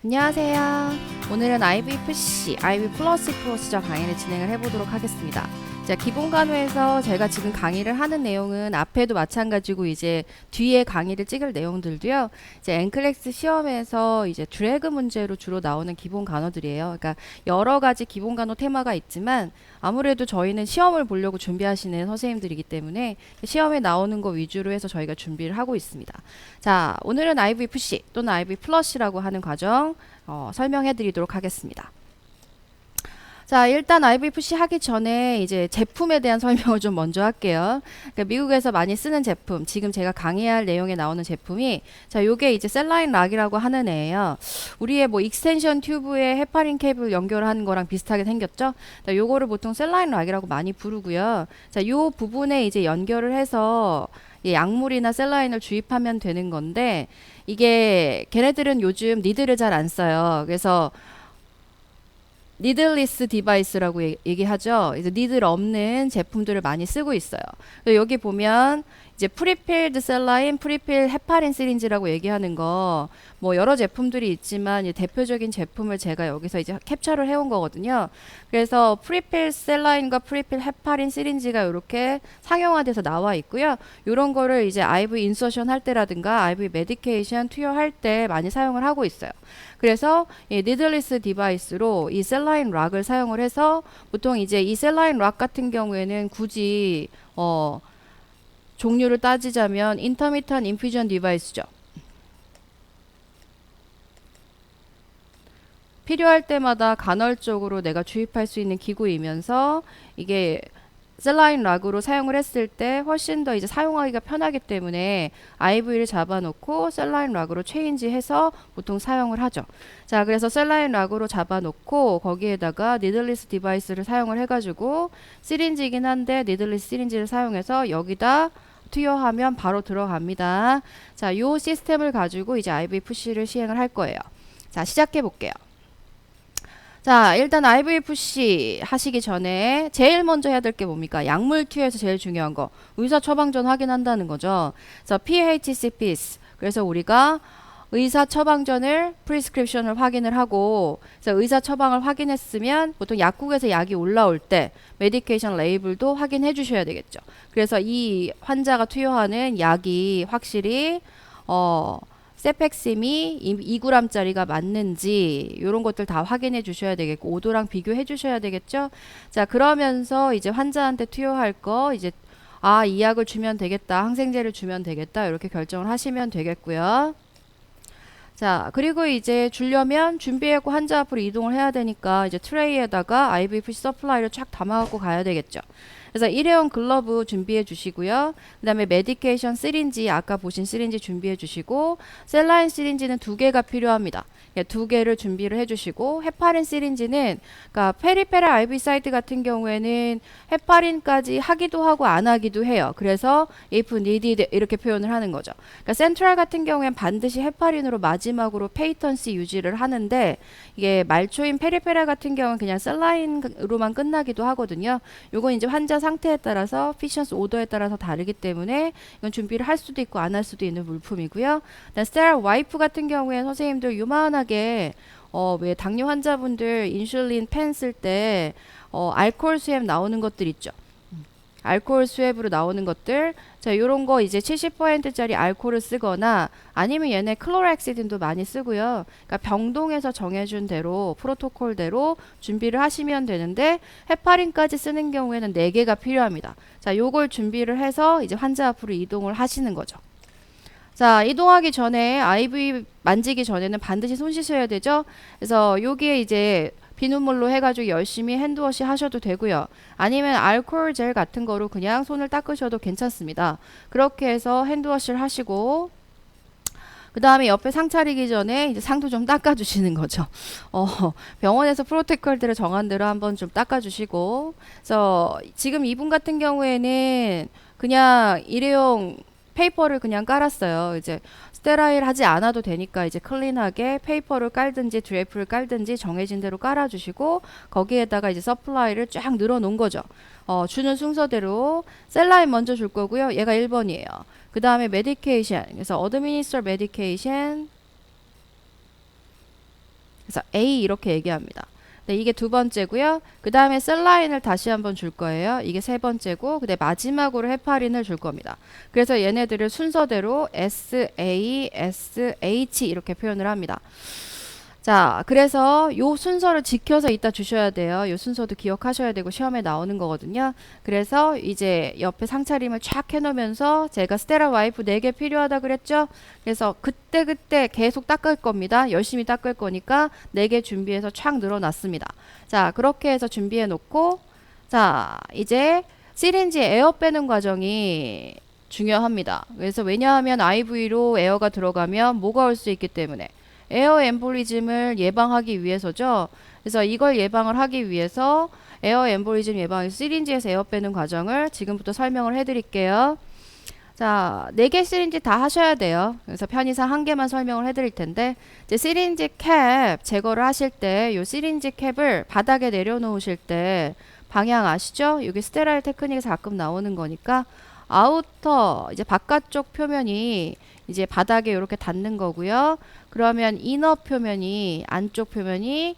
안녕하세요. 오늘은 IVFC, IV 플러스 프로시저 강의를 진행을 해보도록 하겠습니다. 자, 기본 간호에서 제가 지금 강의를 하는 내용은 앞에도 마찬가지고 이제 뒤에 강의를 찍을 내용들도요. 이제 엔클렉스 시험에서 이제 드래그 문제로 주로 나오는 기본 간호들이에요. 그러니까 여러 가지 기본 간호 테마가 있지만 아무래도 저희는 시험을 보려고 준비하시는 선생님들이기 때문에 시험에 나오는 거 위주로 해서 저희가 준비를 하고 있습니다. 자, 오늘은 IVFC 또는 IV 플러스라고 하는 과정 설명해 드리도록 하겠습니다. 자, 일단 IVFC 하기 전에 이제 제품에 대한 설명을 좀 먼저 할게요. 그러니까 미국에서 많이 쓰는 제품, 지금 제가 강의할 내용에 나오는 제품이, 자, 요게 이제 셀라인 락이라고 하는 애예요. 우리의 뭐 익스텐션 튜브에 헤파린 케이블 연결하는 거랑 비슷하게 생겼죠? 자, 요거를 보통 셀라인 락이라고 많이 부르고요. 자, 요 부분에 이제 연결을 해서 약물이나 셀라인을 주입하면 되는 건데, 이게 걔네들은 요즘 니들을 잘 안 써요. 그래서 니들리스 디바이스라고 얘기하죠. 이제 니들 없는 제품들을 많이 쓰고 있어요. 여기 보면 이제 프리필드 셀라인, 프리필 헤파린 시린지라고 얘기하는 거, 뭐 여러 제품들이 있지만 대표적인 제품을 제가 여기서 이제 캡처를 해온 거거든요. 그래서 프리필 셀라인과 프리필 헤파린 시린지가 이렇게 상용화돼서 나와 있고요. 이런 거를 이제 IV 인서션 할 때라든가 IV 메디케이션 투여할 때 많이 사용을 하고 있어요. 그래서 이 니들리스 디바이스로 이 셀라인 락을 사용을 해서 보통 이제 이 셀라인 락 같은 경우에는 굳이 종류를 따지자면 인터미턴 인퓨전 디바이스죠. 필요할 때마다 간헐적으로 내가 주입할 수 있는 기구이면서 이게 셀라인 락으로 사용을 했을 때 훨씬 더 이제 사용하기가 편하기 때문에 IV를 잡아놓고 셀라인 락으로 체인지해서 보통 사용을 하죠. 자, 그래서 셀라인 락으로 잡아놓고 거기에다가 니들리스 디바이스를 사용을 해가지고 시린지이긴 한데 니들리스 시린지를 사용해서 여기다 투여하면 바로 들어갑니다. 자, 요 시스템을 가지고 이제 IVFC를 시행을 할 거예요. 자, 시작해 볼게요. 자, 일단 IVFC 하시기 전에 제일 먼저 해야 될 게 뭡니까? 약물 투여에서 제일 중요한 거. 의사 처방전 확인한다는 거죠. 그래서 PHCPs. 그래서 우리가 의사 처방전을 프리스크립션을 확인을 하고, 그래서 의사 처방을 확인했으면 보통 약국에서 약이 올라올 때 메디케이션 레이블도 확인해 주셔야 되겠죠. 그래서 이 환자가 투여하는 약이 확실히 세펙심이 2g짜리가 맞는지 이런 것들 다 확인해 주셔야 되겠고, 오도랑 비교해 주셔야 되겠죠. 자, 그러면서 이제 환자한테 투여할 거 이제 이 약을 주면 되겠다, 항생제를 주면 되겠다, 이렇게 결정을 하시면 되겠고요. 자, 그리고 이제 주려면 준비하고 환자 앞으로 이동을 해야 되니까 이제 트레이에다가 IVFC 서플라이를 쫙 담아갖고 가야 되겠죠. 그래서 일회용 글러브 준비해 주시고요. 그 다음에 메디케이션 시린지, 아까 보신 시린지 준비해 주시고, 셀라인 시린지는 2개가 필요합니다. 2개를 준비를 해 주시고, 헤파린 시린지는, 그러니까 페리페랄 IV 사이트 같은 경우에는 헤파린까지 하기도 하고 안 하기도 해요. 그래서 if needed 이렇게 표현을 하는 거죠. 그러니까 센트럴 같은 경우엔 반드시 헤파린으로 마지막으로 페이턴시 유지를 하는데, 이게 말초인 페리페랄 같은 경우는 그냥 셀라인으로만 끝나기도 하거든요. 요건 이제 환자 상태에 따라서 피션스 오더에 따라서 다르기 때문에 이건 준비를 할 수도 있고 안 할 수도 있는 물품이고요. 스테라일 와이프 같은 경우에는 선생님들 요만하게 왜 당뇨 환자분들 인슐린 펜 쓸 때 알코올 수액 나오는 것들 있죠. 알코올 수액으로 나오는 것들, 자, 요런 거 이제 70%짜리 알코올을 쓰거나 아니면 얘네 클로렉시딘도 많이 쓰고요. 그러니까 병동에서 정해준 대로 프로토콜대로 준비를 하시면 되는데, 헤파린까지 쓰는 경우에는 4개가 필요합니다. 자, 요걸 준비를 해서 이제 환자 앞으로 이동을 하시는 거죠. 자, 이동하기 전에 IV 만지기 전에는 반드시 손 씻어야 되죠. 그래서 여기에 이제 비눗물로 해가지고 열심히 핸드워시 하셔도 되고요. 아니면 알코올 젤 같은 거로 그냥 손을 닦으셔도 괜찮습니다. 그렇게 해서 핸드워시를 하시고, 그 다음에 옆에 상 차리기 전에 이제 상도 좀 닦아주시는 거죠. 병원에서 프로토콜들을 정한 대로 한번 좀 닦아주시고, 그래서 지금 이분 같은 경우에는 그냥 일회용 페이퍼를 그냥 깔았어요. 이제 스테라일 하지 않아도 되니까 이제 클린하게 페이퍼를 깔든지 드레이프를 깔든지 정해진 대로 깔아주시고, 거기에다가 이제 서플라이를 쫙 늘어 놓은 거죠. 주는 순서대로 셀라인 먼저 줄 거고요. 얘가 1번이에요. 그 다음에 메디케이션, 그래서 어드미니스터 메디케이션, 그래서 A 이렇게 얘기합니다. 네, 이게 두 번째고요. 그 다음에 셀라인을 다시 한번 줄 거예요. 이게 세 번째고, 근데 마지막으로 헤파린을 줄 겁니다. 그래서 얘네들을 순서대로 SA, SH 이렇게 표현을 합니다. 자, 그래서 요 순서를 지켜서 이따 주셔야 돼요. 요 순서도 기억하셔야 되고 시험에 나오는 거거든요. 그래서 이제 옆에 상차림을 쫙 해놓으면서 제가 스테라 와이프 4개 필요하다 그랬죠? 그래서 그때그때 계속 닦을 겁니다. 열심히 닦을 거니까 4개 준비해서 쫙 늘어놨습니다. 자, 그렇게 해서 준비해 놓고, 자, 이제 시린지 에어 빼는 과정이 중요합니다. 그래서 왜냐하면 IV로 에어가 들어가면 뭐가 올 수 있기 때문에 에어 엠볼리즘을 예방하기 위해서죠. 그래서 이걸 예방을 하기 위해서 에어 엠볼리즘 예방, 시린지에서 에어 빼는 과정을 지금부터 설명을 해드릴게요. 자, 4개 시린지 다 하셔야 돼요. 그래서 편의상 1개만 설명을 해드릴 텐데, 이제 시린지 캡 제거를 하실 때, 요 시린지 캡을 바닥에 내려놓으실 때 방향 아시죠? 여기 스테라일 테크닉에서 가끔 나오는 거니까 아우터 이제 바깥쪽 표면이 이제 바닥에 이렇게 닿는 거고요. 그러면 이너 표면이 안쪽 표면이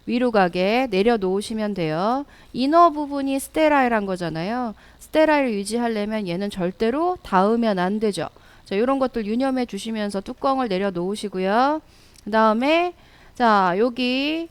위로 가게 내려놓으시면 돼요. 이너 부분이 스테라일한 거잖아요. 스테라일 유지하려면 얘는 절대로 닿으면 안 되죠. 자, 이런 것들 유념해 주시면서 뚜껑을 내려놓으시고요. 그 다음에 자, 여기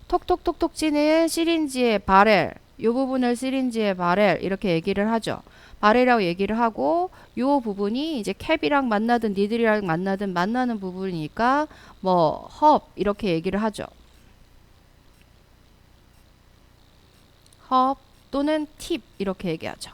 톡톡톡톡 치는 시린지의 바렐, 이 부분을 시린지의 바렐 이렇게 얘기를 하죠. 바렐이라고 얘기를 하고, 요 부분이 이제 캡이랑 만나든 니들이랑 만나는 부분이니까 뭐 헙 이렇게 얘기를 하죠. 헙 또는 팁 이렇게 얘기하죠.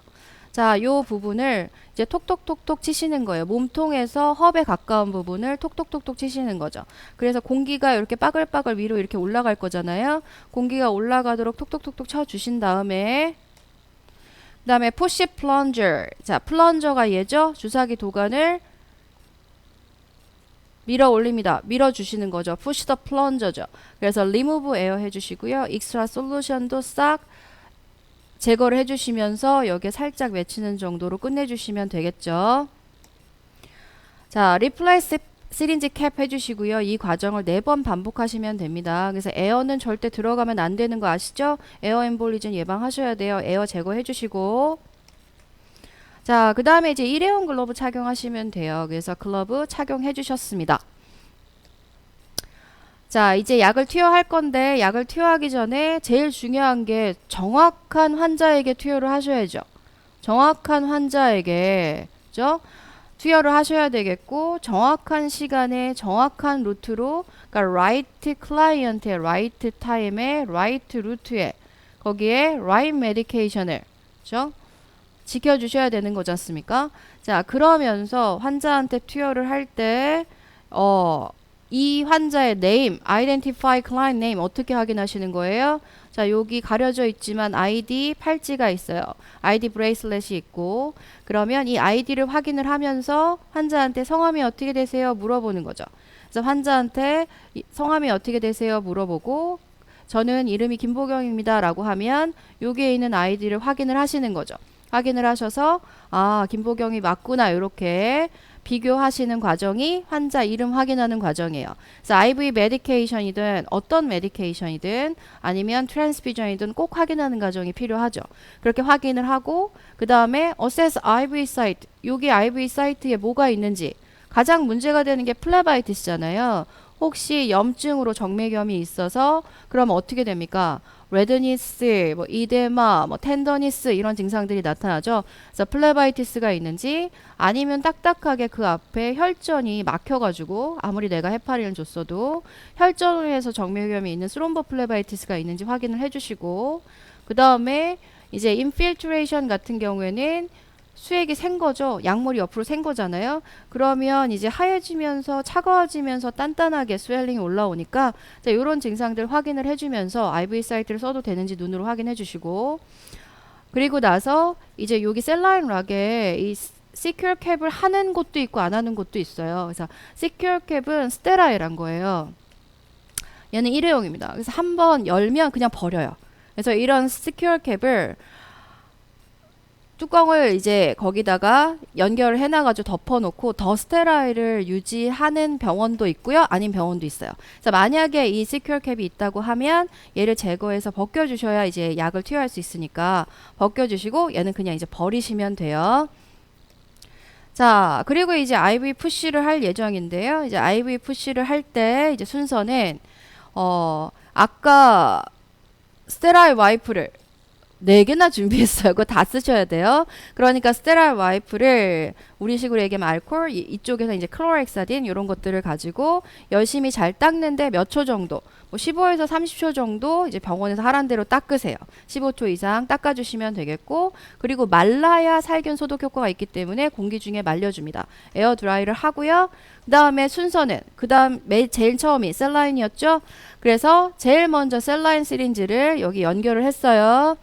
자, 요 부분을 이제 톡톡톡톡 치시는 거예요. 몸통에서 헙에 가까운 부분을 톡톡톡톡 치시는 거죠. 그래서 공기가 이렇게 빠글빠글 위로 이렇게 올라갈 거잖아요. 공기가 올라가도록 톡톡톡톡 쳐주신 다음에, 그 다음에 푸시 플런저. 자, 플런저가 얘죠. 주사기 도관을 밀어 올립니다. 밀어 주시는 거죠. 푸시 더 플런저죠. 그래서 리무브 에어 해주시고요. 익스트라 솔루션도 싹 제거를 해주시면서 여기에 살짝 맺히는 정도로 끝내주시면 되겠죠. 자, 리플레이스 시린지 캡 해주시고요. 이 과정을 4번 반복하시면 됩니다. 그래서 에어는 절대 들어가면 안 되는 거 아시죠? 에어 엠볼리즘 예방하셔야 돼요. 에어 제거해 주시고, 자, 그 다음에 이제 일회용 글러브 착용하시면 돼요. 그래서 글러브 착용해 주셨습니다. 자, 이제 약을 투여할 건데, 약을 투여하기 전에 제일 중요한 게 정확한 환자에게 투여를 하셔야죠. 정확한 환자에게, 그죠? 투여를 하셔야 되겠고, 정확한 시간에 정확한 루트로, 그러니까 right client의 right time에 right 루트에 거기에 right medication을, 그죠? 지켜주셔야 되는 거지 않습니까? 자, 그러면서 환자한테 투여를 할 때, 이 환자의 name, identify client name 어떻게 확인하시는 거예요? 자, 여기 가려져 있지만 ID 팔찌가 있어요. ID 브레이슬렛이 있고, 그러면 이 ID를 확인을 하면서 환자한테 성함이 어떻게 되세요? 물어보는 거죠. 그래서 환자한테 성함이 어떻게 되세요? 물어보고, 저는 이름이 김보경입니다 라고 하면 여기에 있는 ID를 확인을 하시는 거죠. 확인을 하셔서 아, 김보경이 맞구나 이렇게 비교하시는 과정이 환자 이름 확인하는 과정이에요. 그래서 IV 메디케이션이든 어떤 메디케이션이든 아니면 트랜스퓨전이든 꼭 확인하는 과정이 필요하죠. 그렇게 확인을 하고 그 다음에 assess IV site, 여기 IV 사이트에 뭐가 있는지. 가장 문제가 되는 게 플레바이티스잖아요. 혹시 염증으로 정맥염이 있어서 그럼 어떻게 됩니까? 레드니스, 뭐 이데마, 뭐 텐더니스 이런 증상들이 나타나죠. 그래서 플레바이티스가 있는지 아니면 딱딱하게 그 앞에 혈전이 막혀가지고 아무리 내가 헤파린을 줬어도 혈전으로 해서 정맥염이 있는 스롬보 플레바이티스가 있는지 확인을 해주시고 그 다음에 이제 인필트레이션 같은 경우에는 수액이 샌 거죠. 약물이 옆으로 샌 거잖아요. 그러면 이제 하얘지면서 차가워지면서 단단하게 스웰링이 올라오니까 자, 이런 증상들 확인을 해주면서 IV 사이트를 써도 되는지 눈으로 확인해 주시고 그리고 나서 이제 여기 셀라인 락에 이 시큐어 캡을 하는 곳도 있고 안 하는 곳도 있어요. 그래서 시큐어 캡은 스테라일한 거예요. 얘는 일회용입니다. 그래서 한번 열면 그냥 버려요. 그래서 이런 시큐어 캡을 뚜껑을 이제 거기다가 연결을 해놔가지고 덮어놓고 더 스테라일을 유지하는 병원도 있고요. 아닌 병원도 있어요. 그래서 만약에 이 시큐어 캡이 있다고 하면 얘를 제거해서 벗겨주셔야 이제 약을 투여할 수 있으니까 벗겨주시고 얘는 그냥 이제 버리시면 돼요. 자, 그리고 이제 IV 푸시를 할 예정인데요. 이제 IV 푸시를 할 때 이제 순서는 아까 스테라일 와이프를 4개나 준비했어요. 그거 다 쓰셔야 돼요. 그러니까 스테라일 와이프를 우리식으로 얘기하면 알코올, 이쪽에서 이제 클로렉사딘 이런 것들을 가지고 열심히 잘 닦는데 몇 초 정도, 뭐 15에서 30초 정도 이제 병원에서 하란 대로 닦으세요. 15초 이상 닦아주시면 되겠고, 그리고 말라야 살균 소독 효과가 있기 때문에 공기 중에 말려줍니다. 에어 드라이를 하고요. 그 다음에 순서는 제일 처음이 셀라인이었죠. 그래서 제일 먼저 셀라인 시린지를 여기 연결을 했어요.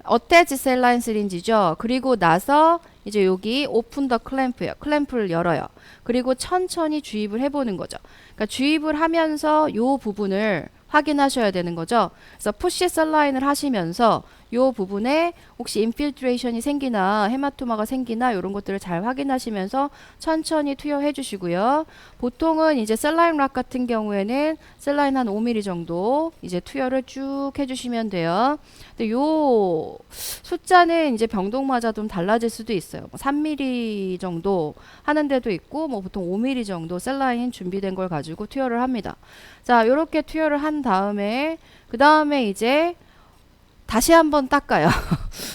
어태치 셀라인 시린지죠. 그리고 나서 이제 여기 오픈 더 클램프예요. 클램프를 열어요. 그리고 천천히 주입을 해보는 거죠. 그러니까 주입을 하면서 요 부분을 확인하셔야 되는 거죠. 그래서 푸시 셀라인을 하시면서 요 부분에 혹시 인필트레이션이 생기나 헤마토마가 생기나 이런 것들을 잘 확인하시면서 천천히 투여해 주시고요. 보통은 이제 셀라인 락 같은 경우에는 셀라인 한 5mm 정도 이제 투여를 쭉 해주시면 돼요. 근데 요 숫자는 이제 병동마다 좀 달라질 수도 있어요. 3mm 정도 하는 데도 있고 뭐 보통 5mm 정도 셀라인 준비된 걸 가지고 투여를 합니다. 자, 요렇게 투여를 한 다음에 그 다음에 이제 다시 한번 닦아요.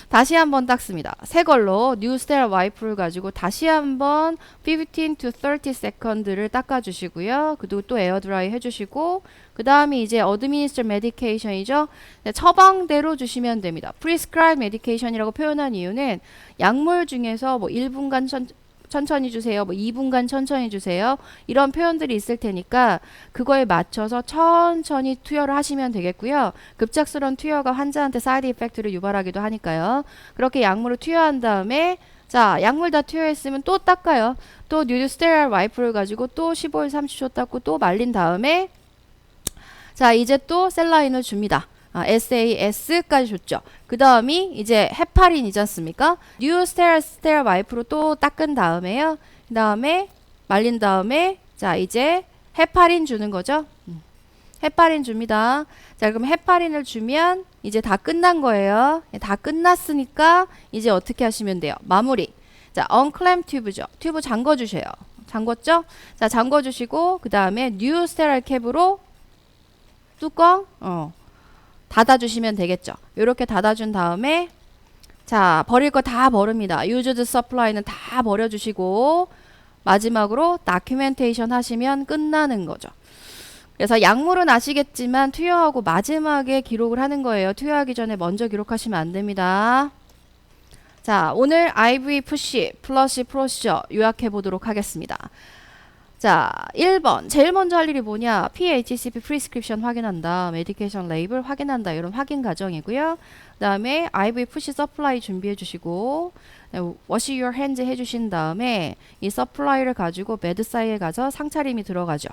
다시 한번 닦습니다. 새 걸로 뉴 스테라 와이프를 가지고 다시 한번 15 to 30 second를 닦아주시고요. 그리고 또 에어 드라이 해주시고 그 다음에 이제 administer medication이죠. 처방대로 주시면 됩니다. prescribed medication이라고 표현한 이유는 약물 중에서 뭐 1분간 천천히 주세요. 뭐 2분간 천천히 주세요. 이런 표현들이 있을 테니까 그거에 맞춰서 천천히 투여를 하시면 되겠고요. 급작스러운 투여가 환자한테 사이드 이펙트를 유발하기도 하니까요. 그렇게 약물을 투여한 다음에 자, 약물 다 투여했으면 또 닦아요. 또 뉴스테라일 와이프를 가지고 또 15에서 30초 닦고 또 말린 다음에 자, 이제 또 셀라인을 줍니다. SAS까지 줬죠. 그 다음이 이제 헤파린이지 않습니까? 뉴 스테라 와이프로 또 닦은 다음에요. 그 다음에 말린 다음에 자 이제 헤파린 주는 거죠. 헤파린 줍니다. 자 그럼 헤파린을 주면 이제 다 끝난 거예요. 다 끝났으니까 이제 어떻게 하시면 돼요? 마무리. 자 언클램 튜브죠. 튜브 잠궈 주세요. 잠궜죠? 자 잠궈 주시고 그 다음에 뉴 스테라일 캡으로 뚜껑 닫아주시면 되겠죠. 이렇게 닫아준 다음에 자 버릴 거 다 버립니다. used supply는 다 버려주시고 마지막으로 documentation 하시면 끝나는 거죠. 그래서 약물은 아시겠지만 투여하고 마지막에 기록을 하는 거예요. 투여하기 전에 먼저 기록하시면 안 됩니다. 자 오늘 IV 푸시 플러시 프로시저 요약해 보도록 하겠습니다. 자 1번 제일 먼저 할 일이 뭐냐 PHCP 프리스크립션 확인한다 메디케이션 레이블 확인한다 이런 확인 과정이고요. 그 다음에 IV 푸시 서플라이 준비해 주시고 wash your hands 해 주신 다음에 이 서플라이를 가지고 베드사이에 가서 상차림이 들어가죠.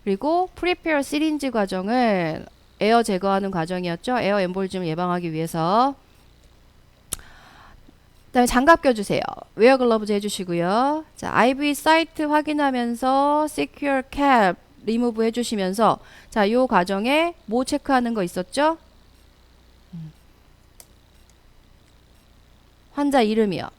그리고 프리페어 시린지 과정은 에어 제거하는 과정이었죠. 에어 엠볼즘을 예방하기 위해서 그 다음에 장갑 껴주세요. 웨어 글러브즈 해주시고요. 자, IV 사이트 확인하면서 Secure Cap 리무브 해주시면서 자, 요 과정에 뭐 체크하는 거 있었죠? 환자 이름이요.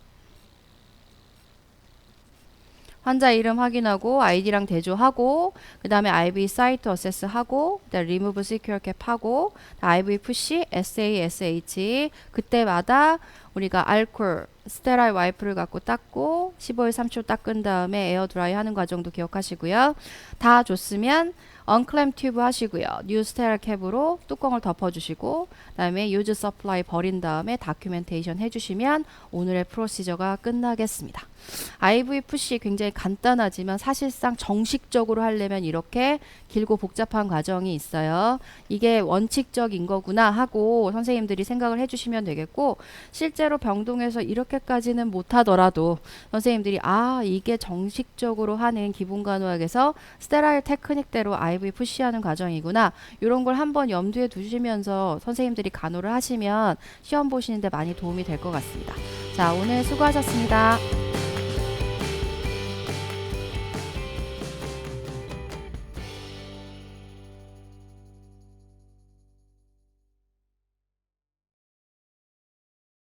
환자 이름 확인하고 아이디랑 대조하고 그 다음에 IV 사이트 어세스 하고 그 다음에 리무브 시큐어 캡 하고 IV 푸시 SASH 그때마다 우리가 알코올 스테라일 와이프를 갖고 닦고 15에서 30초 닦은 다음에 에어 드라이 하는 과정도 기억하시고요. 다 줬으면 언클램 튜브 하시고요. 뉴 스테라일 캡으로 뚜껑을 덮어주시고 그다음에 유즈 서플라이 버린 다음에 다큐멘테이션 해주시면 오늘의 프로시저가 끝나겠습니다. IV 푸시 굉장히 간단하지만 사실상 정식적으로 하려면 이렇게 길고 복잡한 과정이 있어요. 이게 원칙적인 거구나 하고 선생님들이 생각을 해주시면 되겠고 실제로 병동에서 이렇게까지는 못하더라도 선생님들이 아 이게 정식적으로 하는 기본간호학에서 스테라일 테크닉대로 IV 푸시하는 과정이구나 이런 걸 한번 염두에 두시면서 선생님들이 간호를 하시면 시험 보시는데 많이 도움이 될 것 같습니다. 자, 오늘 수고하셨습니다.